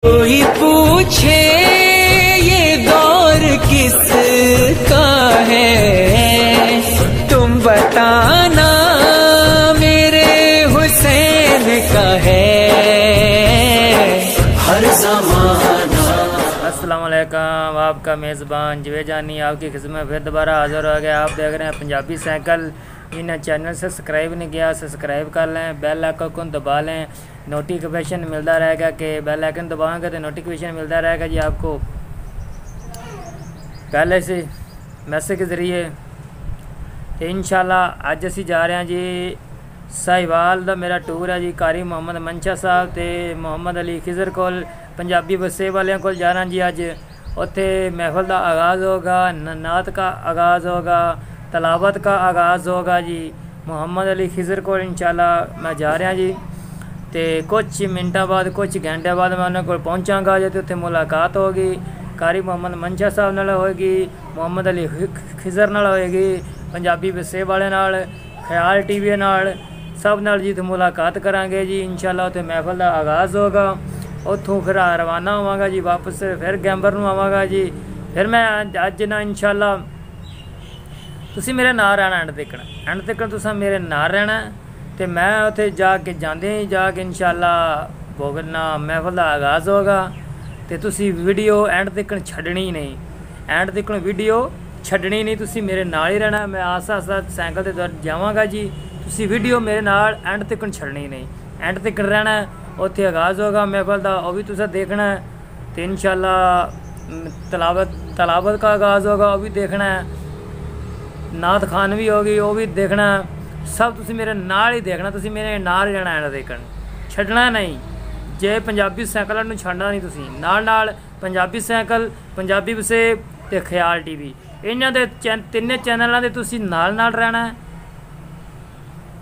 कोई पूछे ये दौर किसका है, तुम बताना मेरे हुसैन का है हर ज़माना। अस्सलाम वालेकुम, आपका मेज़बान जवेद जानी आपकी खिदमत फिर दोबारा हाज़िर हो गया। आप देख रहे हैं पंजाबी साइकिल। इन चैनल से सब्सक्राइब नहीं किया, सब्सक्राइब कर लें, बेल आइकन को दबा लें, नोटिफिकेशन मिलता रहेगा कि बेल आइकन दबाएंगे तो नोटिफिकेशन मिलता रहेगा जी आपको पहले से मैसेज के ज़रिए। तो इंशाल्लाह अज असी जा रहे हैं जी साहिवाल का मेरा टूर है जी। कारी मोहम्मद मंशा साहब तो मोहम्मद अली खिजर को पंजाबी बसे वाले को जा रहा जी। अज उत्थे महफल का आगाज़ होगा, नात का आगाज़ होगा, तलावत का आगाज़ होगा जी। मोहम्मद अली खिजर को इंशाल्लाह मैं जा रहा जी। तो कुछ मिनटों बाद कुछ घंटे बाद मैं उन्होंने को पहुँचागा जी। तो उत्थे मुलाकात होगी, कारी मोहम्मद मंशा साहब नाल होएगी, मोहम्मद अली खिजर नाल होएगी, पंजाबी बसे वाले नाल, ख्याल टीवी नाल, सब नाल जी तो मुलाकात करांगे जी इंशाल्लाह। उत्थे महफल का आगाज़ होगा, उत्थों फिर रवाना होवांगा जी वापस फिर गैंबर नूं आवांगा जी। फिर मैं अज ना इंशाल्लाह तुसी मेरे नाल रहना एंड तक तुसां मेरे नाल रहना। तो मैं उत्थे जाके जाते ही जाके इंशाल्लाह भोगना महफल का आगाज़ होगा। तो तुसी वीडियो एंड तक छड्डनी नहीं, एंड तक वीडियो छड्डनी नहीं, तुसी मेरे नाल ही रहना। मैं आस्ता आस्ता साइकिल ते जावांगा जी, तुसी वीडियो मेरे नाल एंड तक छड्डनी नहीं, एंड तक रहना। उत्थे आगाज़ होगा महफल का, वह भी तुसा देखना है। तो इंशाल्लाह तलावत का आगाज़ होगा, वह भी देखना है। नात खान भी होगी, वो भी देखना। सब तुसी मेरे नाल ही देखना, तुसी मेरे नाल ही रहना एंड देखण, छड्डना नहीं। जे पंजाबी साइकिल नूं छड्डना नहीं तुसी नाल नाल पंजाबी साइकिल, पंजाबी बसे ते ख्याल टीवी, इन्हां दे तिन्ने चैनलों के तुसी नाल नाल रहना है।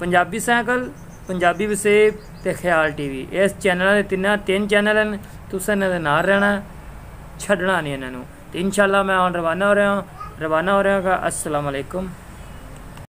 पंजाबी साइकिल, पंजाबी बसे ते ख्याल टीवी, इस चैनलों के तीन चैनल हैं, तुसें इन्हां दे नाल रहना, छड्डना नहीं इन्हां नूं। ते इंशाल्लाह मैं हुण रवाना हो रहा हूँ। अस्सलाम वालेकुम।